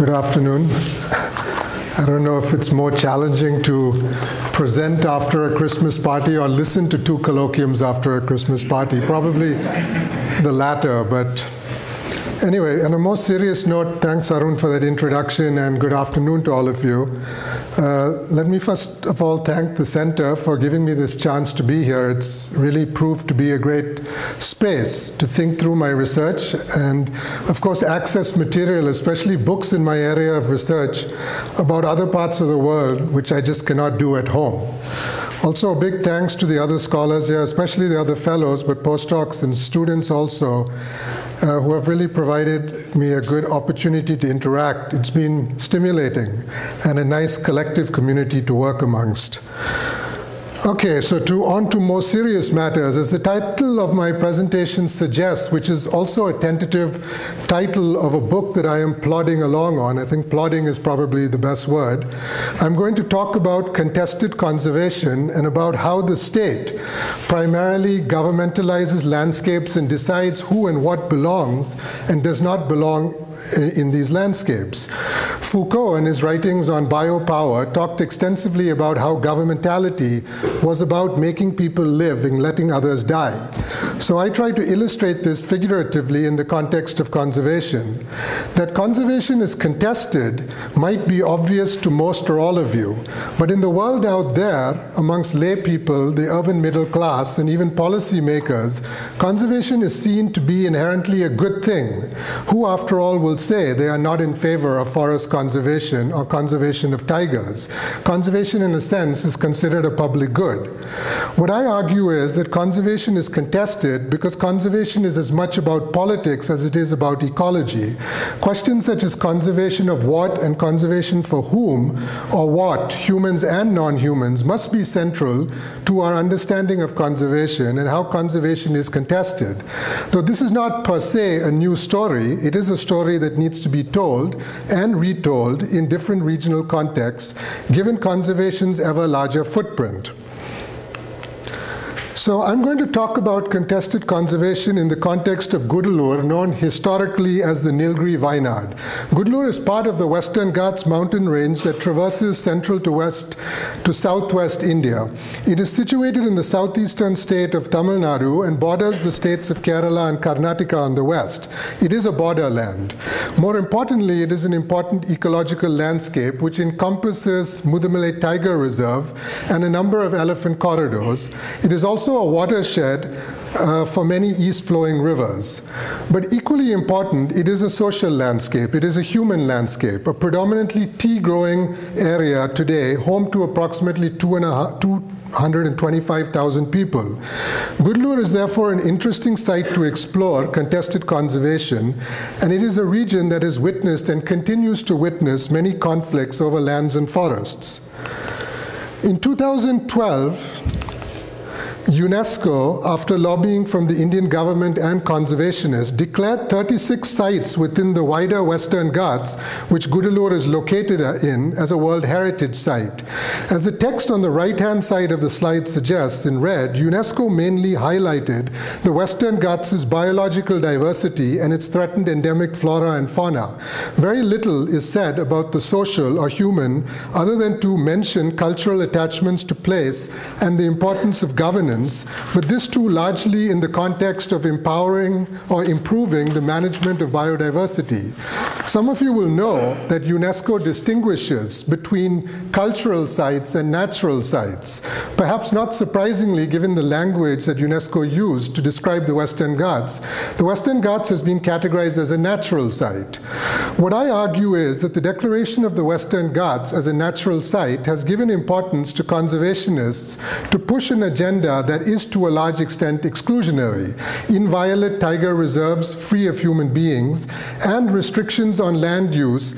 Good afternoon. I don't know if it's more challenging to present after a Christmas party or listen to two colloquiums after a Christmas party. Probably the latter, but anyway, on a more serious note, thanks Arun for that introduction and good afternoon to all of you. Let me first of all thank the center for giving me this chance to be here. It's really proved to be a great space to think through my research and of course access material, especially books in my area of research about other parts of the world which I just cannot do at home. Also, a big thanks to the other scholars here, especially the other fellows, but postdocs and students also, who have really provided me a good opportunity to interact. It's been stimulating and a nice collective community to work amongst. Okay, so on to more serious matters. As the title of my presentation suggests, which is also a tentative title of a book that I am plodding along on, I think plodding is probably the best word, I'm going to talk about contested conservation and about how the state primarily governmentalizes landscapes and decides who and what belongs and does not belong in these landscapes. Foucault, in his writings on biopower, talked extensively about how governmentality was about making people live and letting others die. So I try to illustrate this figuratively in the context of conservation. That conservation is contested might be obvious to most or all of you, but in the world out there, amongst lay people, the urban middle class, and even policymakers, conservation is seen to be inherently a good thing. Who, after all, will say they are not in favor of forest conservation or conservation of tigers? Conservation, in a sense, is considered a public good. What I argue is that conservation is contested because conservation is as much about politics as it is about ecology. Questions such as conservation of what and conservation for whom or what, humans and non-humans, must be central to our understanding of conservation and how conservation is contested. Though this is not per se a new story, it is a story that needs to be told and retold in different regional contexts, given conservation's ever larger footprint. So I'm going to talk about contested conservation in the context of Gudalur, known historically as the Nilgiri Vineyard. Gudalur is part of the Western Ghats mountain range that traverses central to southwest India. It is situated in the southeastern state of Tamil Nadu and borders the states of Kerala and Karnataka on the west. It is a borderland. More importantly, it is an important ecological landscape which encompasses Mudamalai Tiger Reserve and a number of elephant corridors. It is also a watershed for many east-flowing rivers. But equally important, it is a social landscape. It is a human landscape, a predominantly tea-growing area today, home to approximately 225,000 people. Gudalur is therefore an interesting site to explore contested conservation, and it is a region that has witnessed and continues to witness many conflicts over lands and forests. In 2012, UNESCO, after lobbying from the Indian government and conservationists, declared 36 sites within the wider Western Ghats, which Gudalur is located in, as a World Heritage Site. As the text on the right-hand side of the slide suggests, in red, UNESCO mainly highlighted the Western Ghats' biological diversity and its threatened endemic flora and fauna. Very little is said about the social or human, other than to mention cultural attachments to place and the importance of governance, but this too largely in the context of empowering or improving the management of biodiversity. Some of you will know that UNESCO distinguishes between cultural sites and natural sites. Perhaps not surprisingly, given the language that UNESCO used to describe the Western Ghats, the Western Ghats has been categorized as a natural site. What I argue is that the declaration of the Western Ghats as a natural site has given importance to conservationists to push an agenda that is to a large extent exclusionary. Inviolate tiger reserves free of human beings and restrictions on land use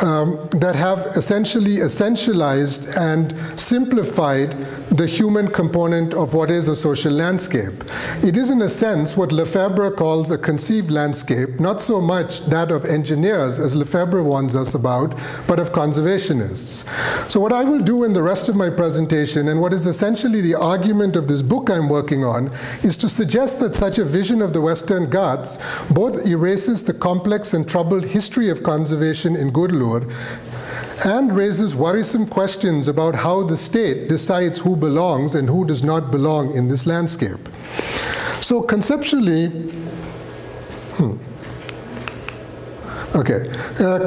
that have essentially essentialized and simplified the human component of what is a social landscape. It is in a sense what Lefebvre calls a conceived landscape, not so much that of engineers as Lefebvre warns us about, but of conservationists. So what I will do in the rest of my presentation, and what is essentially the argument of the this book I'm working on is to suggest that such a vision of the Western Ghats both erases the complex and troubled history of conservation in Gudalur and raises worrisome questions about how the state decides who belongs and who does not belong in this landscape. So conceptually,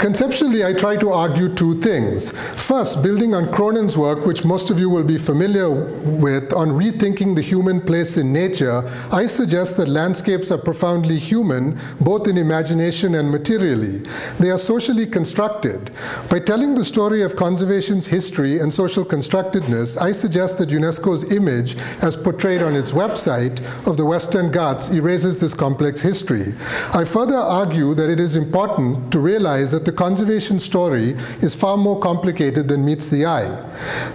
conceptually, I try to argue two things. First, building on Cronin's work, which most of you will be familiar with, on rethinking the human place in nature, I suggest that landscapes are profoundly human, both in imagination and materially. They are socially constructed. By telling the story of conservation's history and social constructedness, I suggest that UNESCO's image, as portrayed on its website, of the Western Ghats erases this complex history. I further argue that it is important to realize that the conservation story is far more complicated than meets the eye.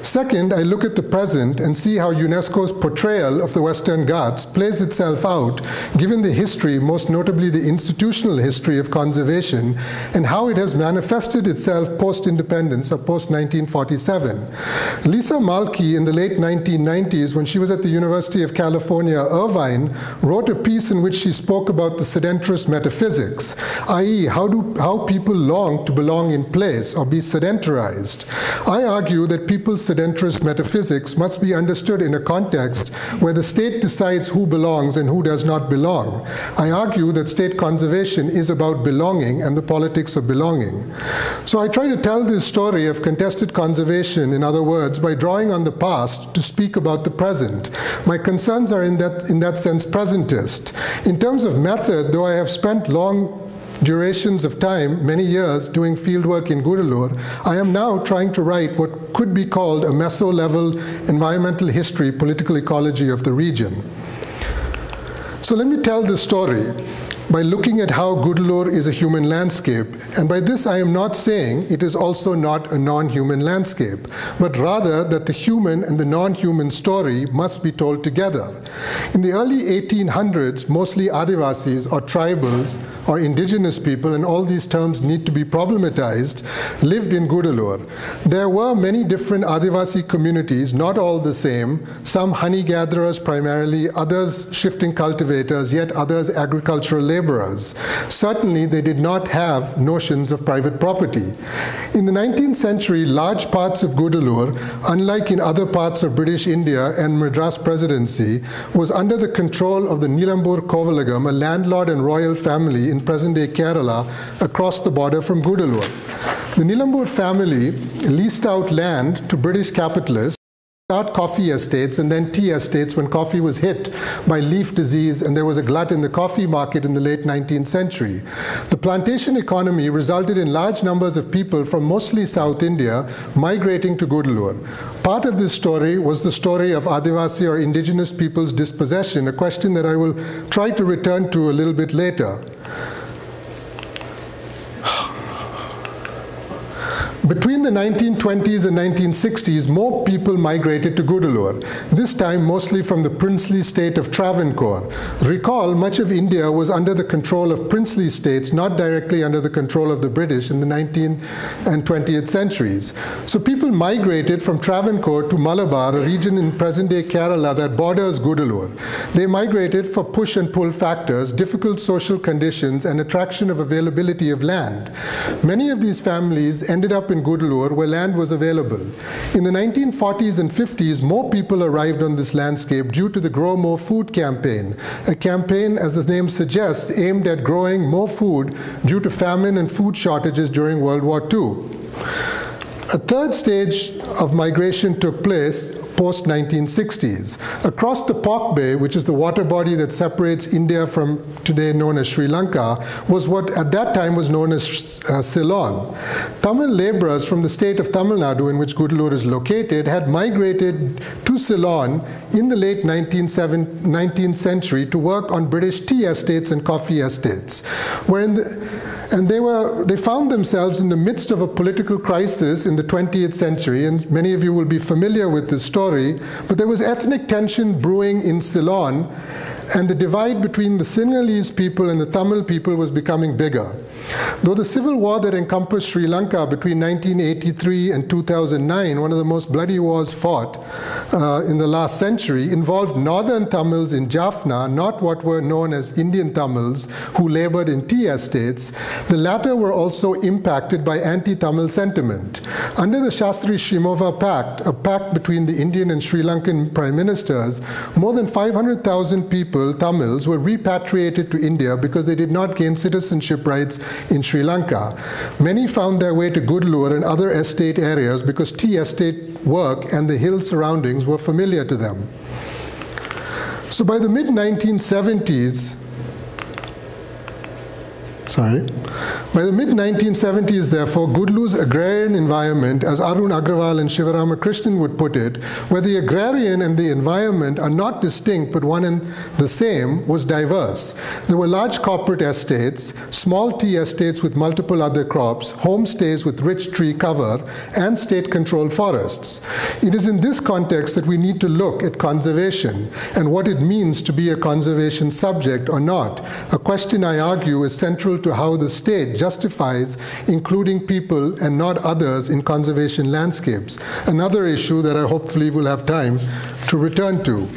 Second, I look at the present and see how UNESCO's portrayal of the Western Ghats plays itself out, given the history, most notably the institutional history of conservation, and how it has manifested itself post-independence or post-1947. Lisa Malki, in the late 1990s, when she was at the University of California, Irvine, wrote a piece in which she spoke about the sedentarist metaphysics, i.e., how people long to belong in place or be sedentarized. I argue that people's sedentarist metaphysics must be understood in a context where the state decides who belongs and who does not belong. I argue that state conservation is about belonging and the politics of belonging. So I try to tell this story of contested conservation, in other words, by drawing on the past to speak about the present. My concerns are in that sense presentist. In terms of method, though I have spent long durations of time, many years, doing fieldwork in Gudalur, I am now trying to write what could be called a meso-level environmental history, political ecology of the region. So let me tell this story by looking at how Gudalur is a human landscape. And by this, I am not saying it is also not a non-human landscape, but rather that the human and the non-human story must be told together. In the early 1800s, mostly Adivasis or tribals or indigenous people, and all these terms need to be problematized, lived in Gudalur. There were many different Adivasi communities, not all the same, some honey gatherers primarily, others shifting cultivators, yet others agricultural laborers. Certainly, they did not have notions of private property. In the 19th century, large parts of Gudalur, unlike in other parts of British India and Madras Presidency, was under the control of the Nilambur Kovalagam, a landlord and royal family in present-day Kerala, across the border from Gudalur. The Nilambur family leased out land to British capitalists, start coffee estates and then tea estates when coffee was hit by leaf disease and there was a glut in the coffee market in the late 19th century. The plantation economy resulted in large numbers of people from mostly South India migrating to Gudalur. Part of this story was the story of Adivasi or indigenous people's dispossession, a question that I will try to return to a little bit later. Between the 1920s and 1960s, more people migrated to Gudalur, this time mostly from the princely state of Travancore. Recall, much of India was under the control of princely states, not directly under the control of the British in the 19th and 20th centuries. So people migrated from Travancore to Malabar, a region in present-day Kerala that borders Gudalur. They migrated for push and pull factors, difficult social conditions, and attraction of availability of land. Many of these families ended up in Gudalur, where land was available. In the 1940s and 50s, more people arrived on this landscape due to the Grow More Food campaign, a campaign, as the name suggests, aimed at growing more food due to famine and food shortages during World War II. A third stage of migration took place post-1960s. Across the Pak Bay, which is the water body that separates India from today known as Sri Lanka, was what at that time was known as Ceylon. Tamil laborers from the state of Tamil Nadu, in which Gudalur is located, had migrated to Ceylon in the late 19th century to work on British tea estates and coffee estates. They found themselves in the midst of a political crisis in the 20th century, and many of you will be familiar with this story, but there was ethnic tension brewing in Ceylon, and the divide between the Sinhalese people and the Tamil people was becoming bigger. Though the civil war that encompassed Sri Lanka between 1983 and 2009, one of the most bloody wars fought in the last century, involved northern Tamils in Jaffna, not what were known as Indian Tamils, who labored in tea estates. The latter were also impacted by anti-Tamil sentiment. Under the Sastri-Srimavo Pact, a pact between the Indian and Sri Lankan prime ministers, more than 500,000 people, Tamils, were repatriated to India because they did not gain citizenship rights in Sri Lanka. Many found their way to Gudalur and other estate areas because tea estate work and the hill surroundings were familiar to them. So by the mid-1970s, by the mid-1970s, therefore, Gudalur's agrarian environment, as Arun Agrawal and Shivaramakrishnan would put it, where the agrarian and the environment are not distinct but one and the same, was diverse. There were large corporate estates, small tea estates with multiple other crops, homestays with rich tree cover, and state-controlled forests. It is in this context that we need to look at conservation and what it means to be a conservation subject or not, a question I argue is central to how the state justifies including people and not others in conservation landscapes, another issue that I hopefully will have time to return to.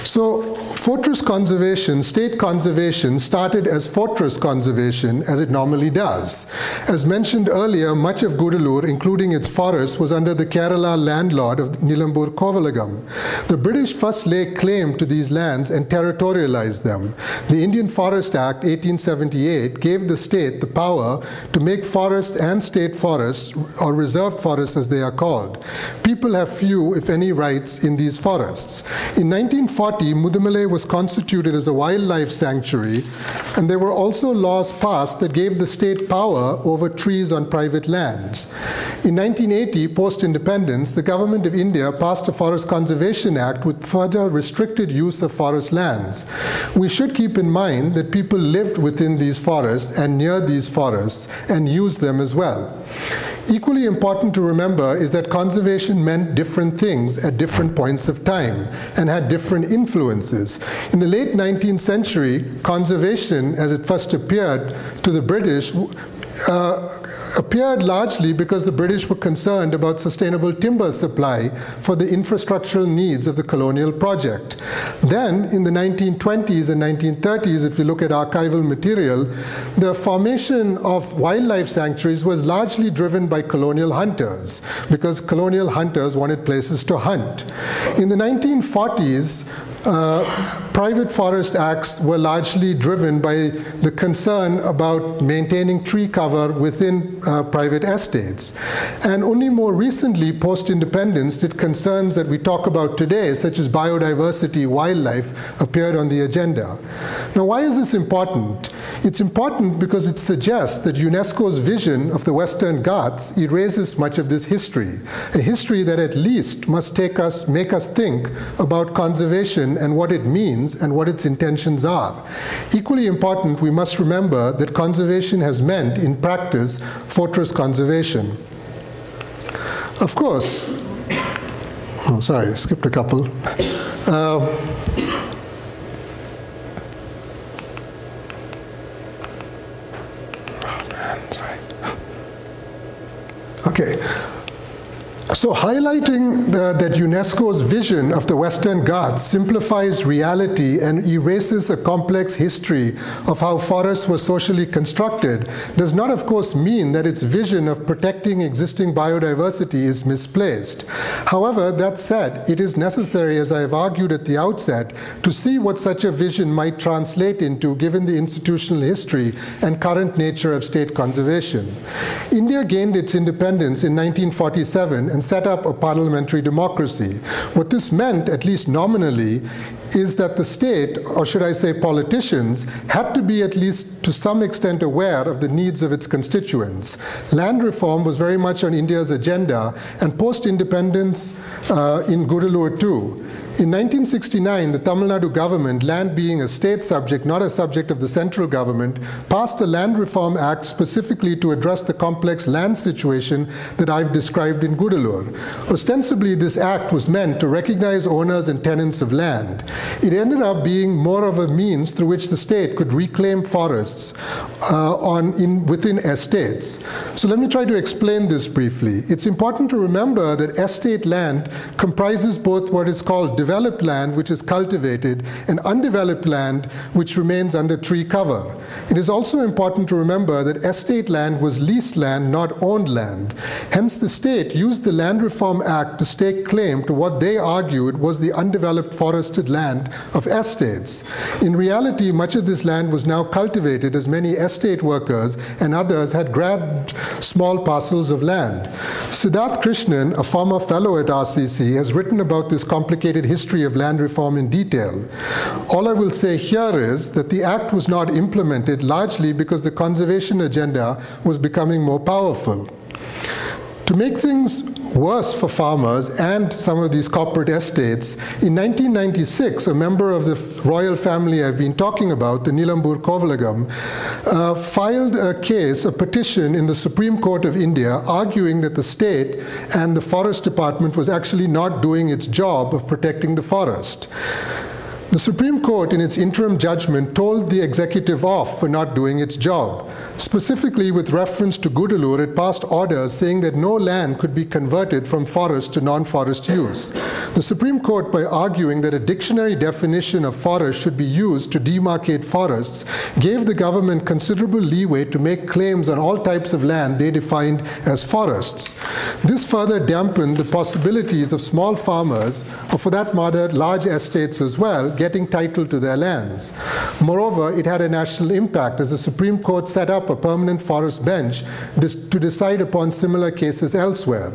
So, fortress conservation, state conservation, started as fortress conservation, as it normally does. As mentioned earlier, much of Gudalur, including its forests, was under the Kerala landlord of Nilambur Kovalagam. The British first laid claim to these lands and territorialized them. The Indian Forest Act 1878 gave the state the power to make forests and state forests, or reserved forests as they are called. People have few, if any, rights in these forests. In 1940, Mudumalai was constituted as a wildlife sanctuary, and there were also laws passed that gave the state power over trees on private lands. In 1980, post-independence, the government of India passed a Forest Conservation Act with further restricted use of forest lands. We should keep in mind that people lived within these forests and near these forests and used them as well. Equally important to remember is that conservation meant different things at different points of time and had different influences. In the late 19th century, conservation, as it first appeared to the British, appeared largely because the British were concerned about sustainable timber supply for the infrastructural needs of the colonial project. Then, in the 1920s and 1930s, if you look at archival material, the formation of wildlife sanctuaries was largely driven by colonial hunters, because colonial hunters wanted places to hunt. In the 1940s, private forest acts were largely driven by the concern about maintaining tree cover within private estates. And only more recently, post-independence, did concerns that we talk about today, such as biodiversity, wildlife, appeared on the agenda. Now, why is this important? It's important because it suggests that UNESCO's vision of the Western Ghats erases much of this history, a history that at least must make us think about conservation and what it means and what its intentions are. Equally important, we must remember that conservation has meant, in practice, fortress conservation. Of course, oh, sorry, skipped a couple. Okay. So highlighting that UNESCO's vision of the Western Ghats simplifies reality and erases a complex history of how forests were socially constructed does not, of course, mean that its vision of protecting existing biodiversity is misplaced. However, that said, it is necessary, as I have argued at the outset, to see what such a vision might translate into given the institutional history and current nature of state conservation. India gained its independence in 1947 and set up a parliamentary democracy. What this meant, at least nominally, is that the state, or should I say politicians, had to be at least to some extent aware of the needs of its constituents. Land reform was very much on India's agenda, and post-independence in Gudalur too. In 1969, the Tamil Nadu government, land being a state subject, not a subject of the central government, passed a Land Reform Act specifically to address the complex land situation that I've described in Gudalur. Ostensibly, this act was meant to recognize owners and tenants of land. It ended up being more of a means through which the state could reclaim forests within estates. So let me try to explain this briefly. It's important to remember that estate land comprises both what is called developed land, which is cultivated, and undeveloped land, which remains under tree cover. It is also important to remember that estate land was leased land, not owned land. Hence, the state used the Land Reform Act to stake claim to what they argued was the undeveloped forested land of estates. In reality, much of this land was now cultivated as many estate workers and others had grabbed small parcels of land. Siddharth Krishnan, a former fellow at RCC, has written about this complicated history of land reform in detail. All I will say here is that the act was not implemented largely because the conservation agenda was becoming more powerful. To make things worse for farmers and some of these corporate estates, in 1996, a member of the royal family I've been talking about, the Nilambur Kovalagam, filed a case, a petition in the Supreme Court of India, arguing that the state and the Forest Department was actually not doing its job of protecting the forest. The Supreme Court, in its interim judgment, told the executive off for not doing its job. Specifically, with reference to Gudalur, it passed orders saying that no land could be converted from forest to non-forest use. The Supreme Court, by arguing that a dictionary definition of forest should be used to demarcate forests, gave the government considerable leeway to make claims on all types of land they defined as forests. This further dampened the possibilities of small farmers, or for that matter, large estates as well, getting title to their lands. Moreover, it had a national impact as the Supreme Court set up a permanent forest bench to decide upon similar cases elsewhere.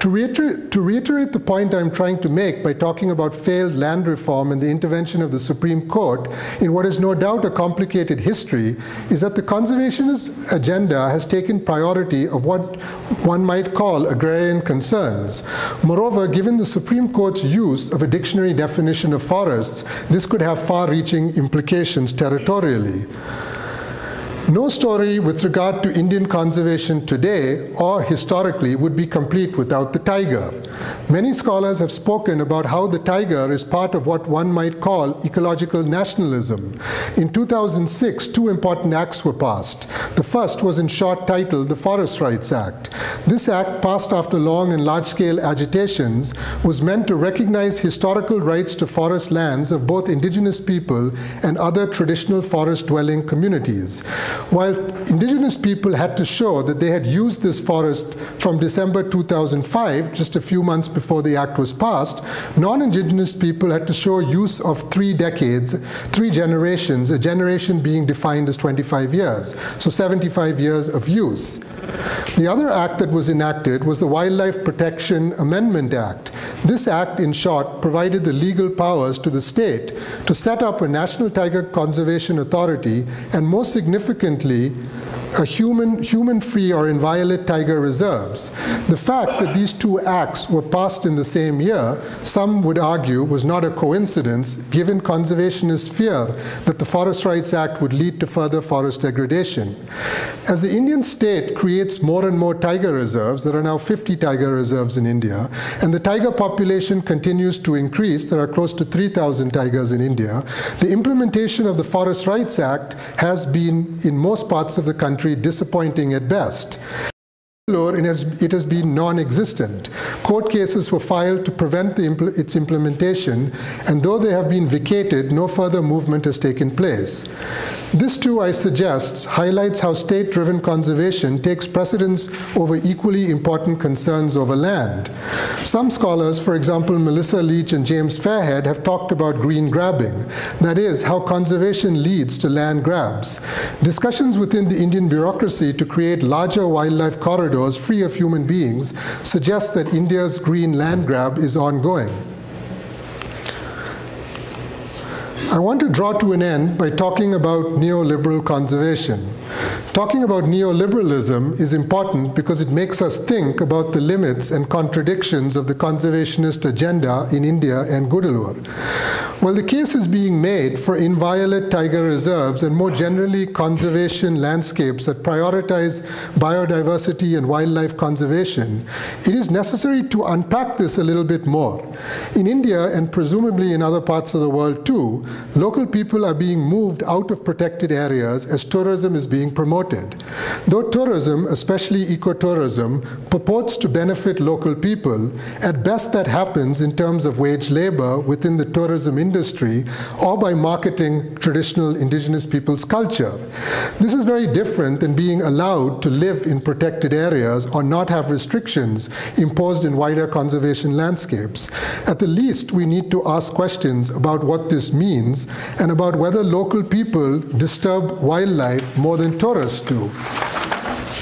To reiterate the point I'm trying to make by talking about failed land reform and the intervention of the Supreme Court in what is no doubt a complicated history, is that the conservationist agenda has taken priority of what one might call agrarian concerns. Moreover, given the Supreme Court's use of a dictionary definition of forests, this could have far-reaching implications territorially. No story with regard to Indian conservation today or historically would be complete without the tiger. Many scholars have spoken about how the tiger is part of what one might call ecological nationalism. In 2006, two important acts were passed. The first was in short titled the Forest Rights Act. This act, passed after long and large-scale agitations, was meant to recognize historical rights to forest lands of both indigenous people and other traditional forest-dwelling communities. While indigenous people had to show that they had used this forest from December 2005, just a few months before the act was passed, non-indigenous people had to show use of 3 decades, 3 generations, a generation being defined as 25 years, so 75 years of use. The other act that was enacted was the Wildlife Protection Amendment Act. This act, in short, provided the legal powers to the state to set up a National Tiger Conservation Authority and, most significantly, a human-free or inviolate tiger reserves. The fact that these two acts were passed in the same year, some would argue, was not a coincidence, given conservationists' fear that the Forest Rights Act would lead to further forest degradation. As the Indian state creates more and more tiger reserves, there are now 50 tiger reserves in India, and the tiger population continues to increase, there are close to 3,000 tigers in India, the implementation of the Forest Rights Act has been, in most parts of the country, disappointing at best. It has been non-existent. Court cases were filed to prevent its implementation, and though they have been vacated, no further movement has taken place. This, too, I suggest, highlights how state-driven conservation takes precedence over equally important concerns over land. Some scholars, for example, Melissa Leach and James Fairhead, have talked about green grabbing, that is, how conservation leads to land grabs. Discussions within the Indian bureaucracy to create larger wildlife corridors free of human beings suggest that India's green land grab is ongoing. I want to draw to an end by talking about neoliberal conservation. Talking about neoliberalism is important because it makes us think about the limits and contradictions of the conservationist agenda in India and Gudalur. While the case is being made for inviolate tiger reserves and more generally conservation landscapes that prioritize biodiversity and wildlife conservation, it is necessary to unpack this a little bit more. In India, and presumably in other parts of the world too, local people are being moved out of protected areas as tourism is being promoted. Though tourism, especially ecotourism, purports to benefit local people, at best that happens in terms of wage labor within the tourism industry or by marketing traditional indigenous people's culture. This is very different than being allowed to live in protected areas or not have restrictions imposed in wider conservation landscapes. At the least, we need to ask questions about what this means and about whether local people disturb wildlife more than tourists do.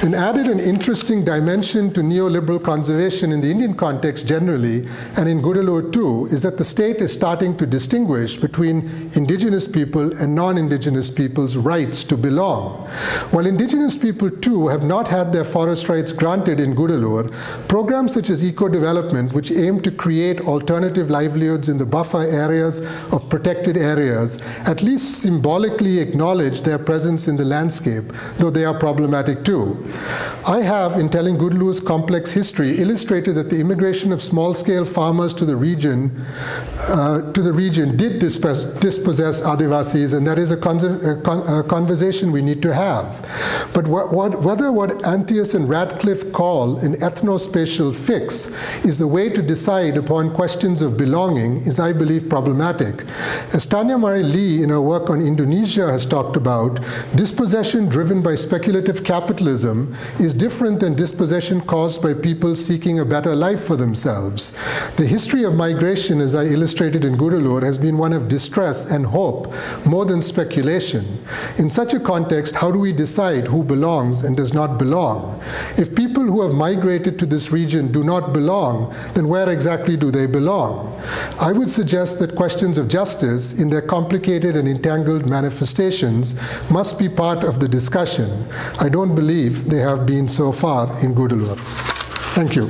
And added an interesting dimension to neoliberal conservation in the Indian context generally, and in Gudalur too, is that the state is starting to distinguish between indigenous people and non-indigenous people's rights to belong. While indigenous people too have not had their forest rights granted in Gudalur, programs such as eco-development, which aim to create alternative livelihoods in the buffer areas of protected areas, at least symbolically acknowledge their presence in the landscape, though they are problematic too. I have, in telling Gudalur's complex history, illustrated that the immigration of small-scale farmers to the region did dispossess Adivasis, and that is a conversation we need to have. But whether what Antheus and Radcliffe call an ethnospatial fix is the way to decide upon questions of belonging is, I believe, problematic. As Tanya Mari Lee, in her work on Indonesia, has talked about, dispossession driven by speculative capitalism is different than dispossession caused by people seeking a better life for themselves. The history of migration, as I illustrated in Gudalur, has been one of distress and hope more than speculation. In such a context, how do we decide who belongs and does not belong? If people who have migrated to this region do not belong, then where exactly do they belong? I would suggest that questions of justice, in their complicated and entangled manifestations, must be part of the discussion. I don't believe they have been so far in Gudalur. Thank you.